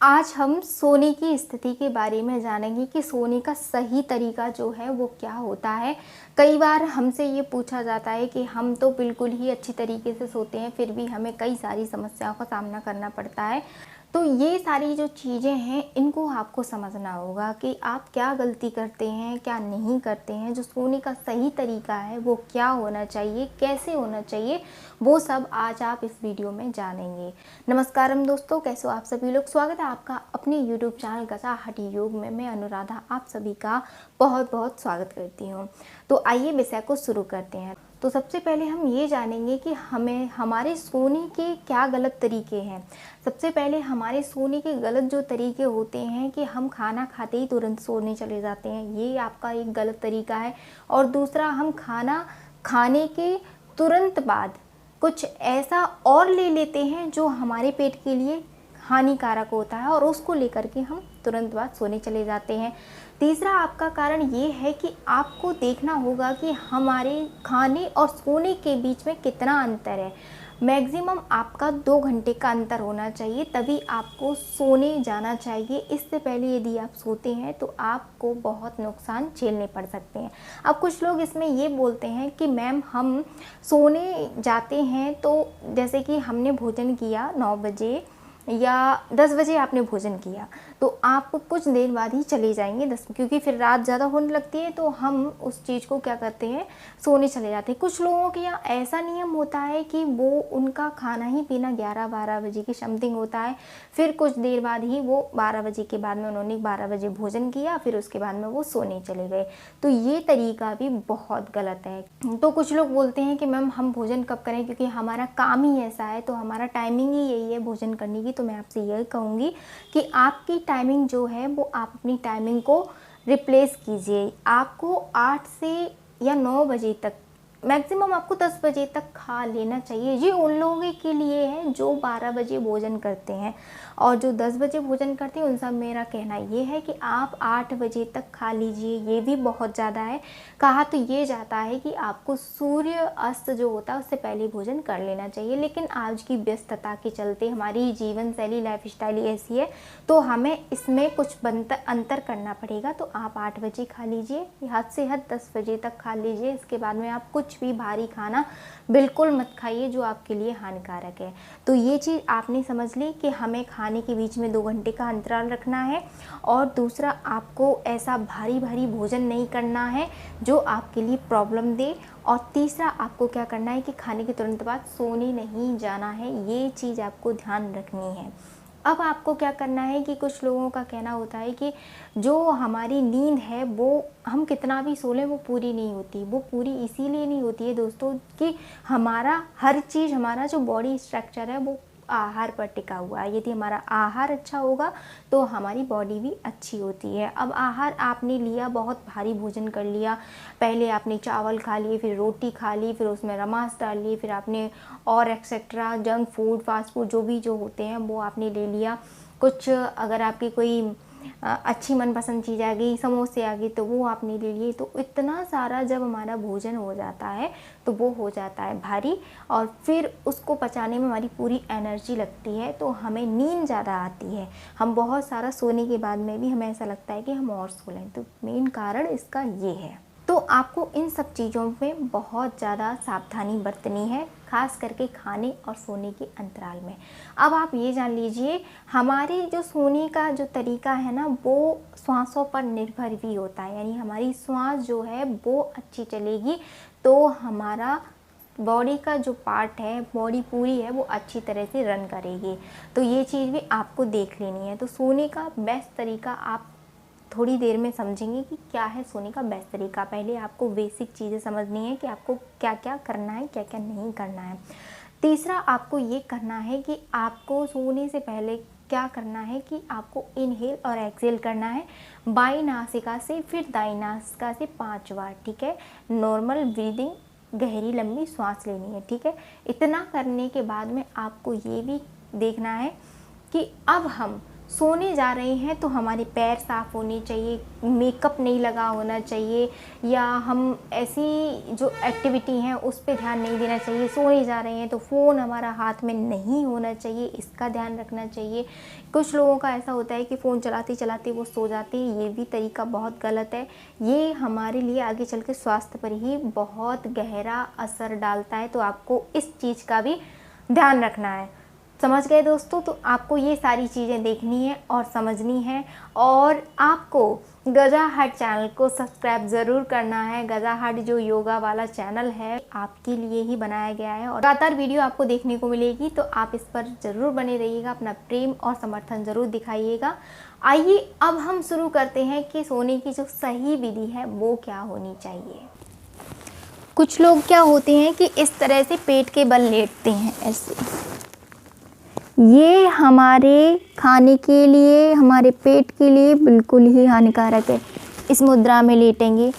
आज हम सोने की स्थिति के बारे में जानेंगे कि सोने का सही तरीका जो है वो क्या होता है। कई बार हमसे ये पूछा जाता है कि हम तो बिल्कुल ही अच्छी तरीके से सोते हैं, फिर भी हमें कई सारी समस्याओं का सामना करना पड़ता है। तो ये सारी जो चीज़ें हैं, इनको आपको समझना होगा कि आप क्या गलती करते हैं, क्या नहीं करते हैं। जो सोने का सही तरीका है वो क्या होना चाहिए, कैसे होना चाहिए, वो सब आज आप इस वीडियो में जानेंगे। नमस्कारम दोस्तों, कैसे हो आप सभी लोग। स्वागत है आपका अपने यूट्यूब चैनल गज़ाहटी योग में। मैं अनुराधा आप सभी का बहुत बहुत स्वागत करती हूँ। तो आइए विषय को शुरू करते हैं। तो सबसे पहले हम ये जानेंगे कि हमें हमारे सोने के क्या गलत तरीके हैं। सबसे पहले हमारे सोने के गलत जो तरीके होते हैं कि हम खाना खाते ही तुरंत सोने चले जाते हैं, ये आपका एक गलत तरीका है। और दूसरा, हम खाना खाने के तुरंत बाद कुछ ऐसा और ले लेते हैं जो हमारे पेट के लिए हानिकारक होता है और उसको लेकर के हम तुरंत बाद सोने चले जाते हैं। तीसरा आपका कारण ये है कि आपको देखना होगा कि हमारे खाने और सोने के बीच में कितना अंतर है। मैक्सिमम आपका 2 घंटे का अंतर होना चाहिए, तभी आपको सोने जाना चाहिए। इससे पहले यदि आप सोते हैं तो आपको बहुत नुकसान झेलने पड़ सकते हैं। अब कुछ लोग इसमें ये बोलते हैं कि मैम हम सोने जाते हैं तो जैसे कि हमने भोजन किया 9 बजे या 10 बजे आपने भोजन किया तो आप कुछ देर बाद ही चले जाएंगे 10, क्योंकि फिर रात ज़्यादा होने लगती है तो हम उस चीज़ को क्या करते हैं, सोने चले जाते हैं। कुछ लोगों के यहाँ ऐसा नियम होता है कि वो उनका खाना ही पीना 11-12 बजे की समथिंग होता है। फिर कुछ देर बाद ही वो 12 बजे के बाद में उन्होंने 12 बजे भोजन किया, फिर उसके बाद में वो सोने चले गए। तो ये तरीका भी बहुत गलत है। तो कुछ लोग बोलते हैं कि मैम हम भोजन कब करें, क्योंकि हमारा काम ही ऐसा है, तो हमारा टाइमिंग ही यही है भोजन करने की। तो मैं आपसे यही कहूँगी कि आपकी टाइमिंग जो है वो आप अपनी टाइमिंग को रिप्लेस कीजिए। आपको 8 से या 9 बजे तक, मैक्सिमम आपको 10 बजे तक खा लेना चाहिए। ये उन लोगों के लिए है जो 12 बजे भोजन करते हैं, और जो 10 बजे भोजन करते हैं उन सब मेरा कहना ये है कि आप 8 बजे तक खा लीजिए। ये भी बहुत ज़्यादा है। कहा तो ये जाता है कि आपको सूर्य अस्त जो होता है उससे पहले भोजन कर लेना चाहिए, लेकिन आज की व्यस्तता के चलते हमारी जीवन शैली, लाइफ स्टाइल ऐसी है, तो हमें इसमें कुछ अंतर करना पड़ेगा। तो आप 8 बजे खा लीजिए, हद से हद 10 बजे तक खा लीजिए। इसके बाद में आप कुछ भी भारी खाना बिल्कुल मत खाइए जो आपके लिए हानिकारक है। तो ये चीज़ आपने समझ ली कि हमें खाने के बीच में 2 घंटे का अंतराल रखना है। और दूसरा, आपको ऐसा भारी भारी भोजन नहीं करना है जो आपके लिए प्रॉब्लम दे। और तीसरा, आपको क्या करना है कि खाने के तुरंत बाद सोने नहीं जाना है। ये चीज़ आपको ध्यान रखनी है। अब आपको क्या करना है कि कुछ लोगों का कहना होता है कि जो हमारी नींद है वो हम कितना भी सो लें वो पूरी नहीं होती। वो पूरी इसीलिए नहीं होती है दोस्तों कि हमारा हर चीज़, हमारा जो बॉडी स्ट्रक्चर है वो आहार पर टिका हुआ है। यदि हमारा आहार अच्छा होगा तो हमारी बॉडी भी अच्छी होती है। अब आहार आपने लिया, बहुत भारी भोजन कर लिया, पहले आपने चावल खा लिए, फिर रोटी खा ली, फिर उसमें रमास डाल लिए, फिर आपने और etcetera junk food, fast food जो भी जो होते हैं वो आपने ले लिया। कुछ अगर आपकी कोई अच्छी मनपसंद चीज़ आ गई, समोसे आ गई, तो वो आपने ले लिए। तो इतना सारा जब हमारा भोजन हो जाता है तो वो हो जाता है भारी, और फिर उसको पचाने में हमारी पूरी एनर्जी लगती है, तो हमें नींद ज़्यादा आती है। हम बहुत सारा सोने के बाद में भी हमें ऐसा लगता है कि हम और सो लें। तो मेन कारण इसका ये है। तो आपको इन सब चीज़ों में बहुत ज़्यादा सावधानी बरतनी है, खास करके खाने और सोने के अंतराल में। अब आप ये जान लीजिए, हमारे जो सोने का जो तरीका है ना, वो श्वासों पर निर्भर भी होता है। यानी हमारी श्वास जो है वो अच्छी चलेगी तो हमारा बॉडी का जो पार्ट है, बॉडी पूरी है, वो अच्छी तरह से रन करेगी। तो ये चीज़ भी आपको देख लेनी है। तो सोने का बेस्ट तरीका आप थोड़ी देर में समझेंगे कि क्या है सोने का बेस्ट तरीका। पहले आपको बेसिक चीज़ें समझनी है कि आपको क्या क्या करना है, क्या क्या नहीं करना है। तीसरा, आपको ये करना है कि आपको सोने से पहले क्या करना है कि आपको इनहेल और एक्सहेल करना है, बाई नासिका से फिर दाई नासिका से 5 बार। ठीक है, नॉर्मल ब्रीदिंग, गहरी लंबी सांस लेनी है। ठीक है, इतना करने के बाद में आपको ये भी देखना है कि अब हम सोने जा रहे हैं तो हमारे पैर साफ़ होने चाहिए, मेकअप नहीं लगा होना चाहिए, या हम ऐसी जो एक्टिविटी हैं उस पे ध्यान नहीं देना चाहिए। सोने जा रहे हैं तो फ़ोन हमारा हाथ में नहीं होना चाहिए, इसका ध्यान रखना चाहिए। कुछ लोगों का ऐसा होता है कि फ़ोन चलाते चलाते वो सो जाते हैं, ये भी तरीका बहुत गलत है। ये हमारे लिए आगे चल के स्वास्थ्य पर ही बहुत गहरा असर डालता है, तो आपको इस चीज़ का भी ध्यान रखना है। समझ गए दोस्तों? तो आपको ये सारी चीज़ें देखनी है और समझनी है, और आपको गजा हट चैनल को सब्सक्राइब ज़रूर करना है। गजा हट जो योगा वाला चैनल है आपके लिए ही बनाया गया है, और लगातार वीडियो आपको देखने को मिलेगी, तो आप इस पर ज़रूर बने रहिएगा, अपना प्रेम और समर्थन ज़रूर दिखाइएगा। आइए अब हम शुरू करते हैं कि सोने की जो सही विधि है वो क्या होनी चाहिए। कुछ लोग क्या होते हैं कि इस तरह से पेट के बल लेटते हैं ऐसे, ये हमारे खाने के लिए, हमारे पेट के लिए बिल्कुल ही हानिकारक है। इस मुद्रा में लेटेंगे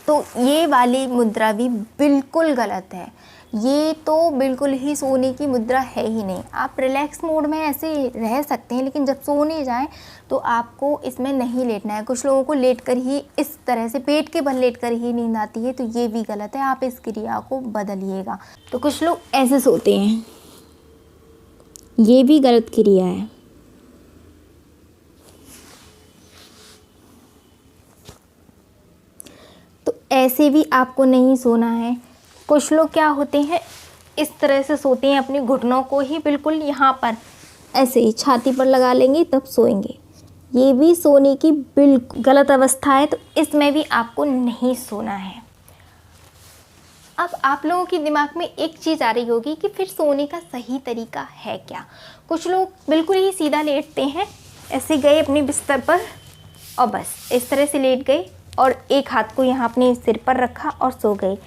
तो ये वाली मुद्रा भी बिल्कुल गलत है। ये तो बिल्कुल ही सोने की मुद्रा है ही नहीं। आप रिलैक्स मोड में ऐसे रह सकते हैं, लेकिन जब सोने जाएं तो आपको इसमें नहीं लेटना है। कुछ लोगों को लेटकर ही इस तरह से पेट के बल लेटकर ही नींद आती है, तो ये भी गलत है। आप इस क्रिया को बदलिएगा। तो कुछ लोग ऐसे सोते हैं, ये भी गलत क्रिया है। तो ऐसे भी आपको नहीं सोना है। कुछ लोग क्या होते हैं, इस तरह से सोते हैं, अपने घुटनों को ही बिल्कुल यहाँ पर ऐसे ही छाती पर लगा लेंगे तब सोएंगे। ये भी सोने की बिल्कुल गलत अवस्था है, तो इसमें भी आपको नहीं सोना है। अब आप लोगों के दिमाग में एक चीज़ आ रही होगी कि फिर सोने का सही तरीका है क्या। कुछ लोग बिल्कुल ही सीधा लेटते हैं, ऐसे गए अपने बिस्तर पर और बस इस तरह से लेट गए, और एक हाथ को यहाँ अपने सिर पर रखा और सो गए।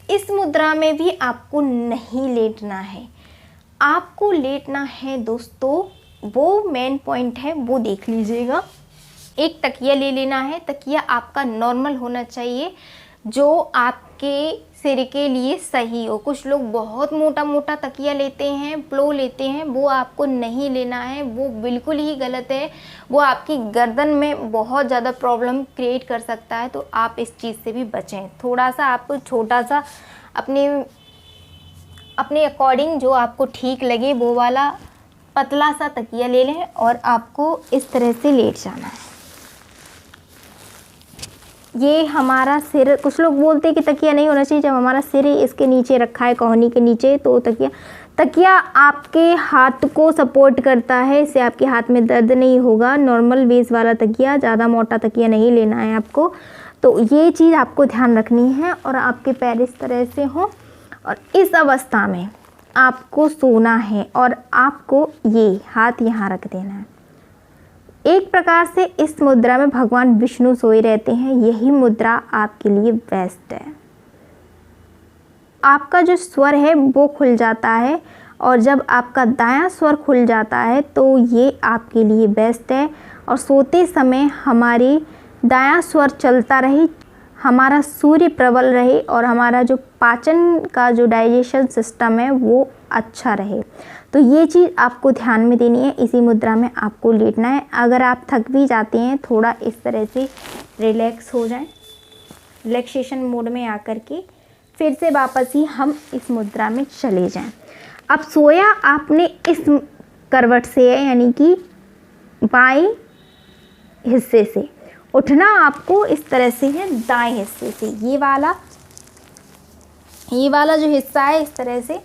इस मुद्रा में भी आपको नहीं लेटना है। आपको लेटना है दोस्तों, वो मेन पॉइंट है वो देख लीजिएगा। एक तकिया ले लेना है। तकिया आपका नॉर्मल होना चाहिए, जो आपके सिर के लिए सही हो। कुछ लोग बहुत मोटा मोटा तकिया लेते हैं, प्लो लेते हैं, वो आपको नहीं लेना है, वो बिल्कुल ही गलत है। वो आपकी गर्दन में बहुत ज़्यादा प्रॉब्लम क्रिएट कर सकता है, तो आप इस चीज़ से भी बचें। थोड़ा सा आपको छोटा सा अपने अकॉर्डिंग जो आपको ठीक लगे वो वाला पतला सा तकिया ले लें, और आपको इस तरह से लेट जाना है। ये हमारा सिर, कुछ लोग बोलते हैं कि तकिया नहीं होना चाहिए, जब हमारा सिर ही इसके नीचे रखा है, कोहनी के नीचे, तो तकिया आपके हाथ को सपोर्ट करता है, इससे आपके हाथ में दर्द नहीं होगा। नॉर्मल बेस वाला तकिया, ज़्यादा मोटा तकिया नहीं लेना है आपको। तो ये चीज़ आपको ध्यान रखनी है, और आपके पैर इस तरह से हों, और इस अवस्था में आपको सोना है, और आपको ये हाथ यहाँ रख देना है। एक प्रकार से इस मुद्रा में भगवान विष्णु सोए रहते हैं। यही मुद्रा आपके लिए बेस्ट है। आपका जो स्वर है वो खुल जाता है, और जब आपका दायां स्वर खुल जाता है तो ये आपके लिए बेस्ट है। और सोते समय हमारी दायां स्वर चलता रहे, हमारा सूर्य प्रबल रहे, और हमारा जो पाचन का जो डाइजेशन सिस्टम है वो अच्छा रहे। तो ये चीज़ आपको ध्यान में देनी है। इसी मुद्रा में आपको लेटना है। अगर आप थक भी जाते हैं, थोड़ा इस तरह से रिलैक्स हो जाएं, रिलैक्सेशन मोड में आकर के फिर से वापस ही हम इस मुद्रा में चले जाएं। अब सोया आपने इस करवट से है, यानी कि बाएं हिस्से से। उठना आपको इस तरह से है, दाएं हिस्से से। ये वाला जो हिस्सा है इस तरह से,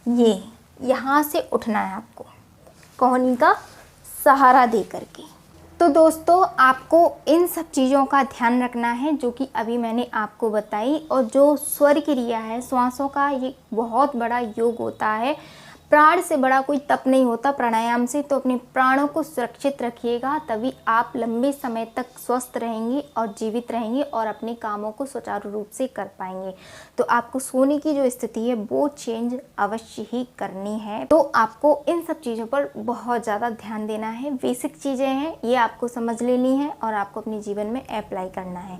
ये यहाँ से उठना है आपको, कोहनी का सहारा दे करके। तो दोस्तों, आपको इन सब चीज़ों का ध्यान रखना है जो कि अभी मैंने आपको बताई। और जो स्वर क्रिया है, श्वासों का ये बहुत बड़ा योग होता है। प्राण से बड़ा कोई तप नहीं होता प्राणायाम से। तो अपने प्राणों को सुरक्षित रखिएगा, तभी आप लंबे समय तक स्वस्थ रहेंगे और जीवित रहेंगे, और अपने कामों को सुचारू रूप से कर पाएंगे। तो आपको सोने की जो स्थिति है वो चेंज अवश्य ही करनी है। तो आपको इन सब चीज़ों पर बहुत ज़्यादा ध्यान देना है। बेसिक चीज़ें हैं, ये आपको समझ लेनी है और आपको अपने जीवन में अप्लाई करना है।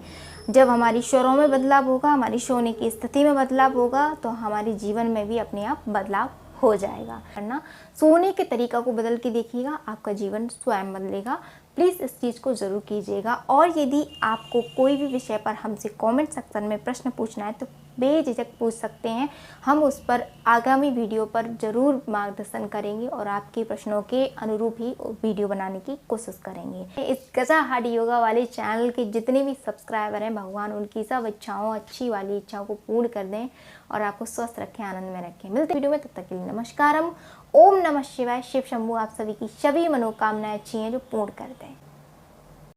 जब हमारी स्वरों में बदलाव होगा, हमारी सोने की स्थिति में बदलाव होगा, तो हमारे जीवन में भी अपने आप बदलाव हो जाएगा। करना सोने के तरीका को बदल के देखिएगा, आपका जीवन स्वयं बदलेगा। प्लीज़ इस चीज़ को ज़रूर कीजिएगा। और यदि आपको कोई भी विषय पर हमसे कमेंट सेक्शन में प्रश्न पूछना है तो बेझिझक पूछ सकते हैं। हम उस पर आगामी वीडियो पर ज़रूर मार्गदर्शन करेंगे और आपके प्रश्नों के अनुरूप ही वीडियो बनाने की कोशिश करेंगे। इस गजा हार्ड योगा वाले चैनल के जितने भी सब्सक्राइबर हैं, भगवान उनकी सब इच्छाओं, अच्छी वाली इच्छाओं को पूर्ण कर दें और आपको स्वस्थ रखें, आनंद में रखें। मिलते वीडियो में, तब तक के लिए नमस्कारम। ओम नमः शिवाय। शिव शंभू आप सभी की सभी मनोकामनाएं अच्छी हैं जो पूर्ण कर दें।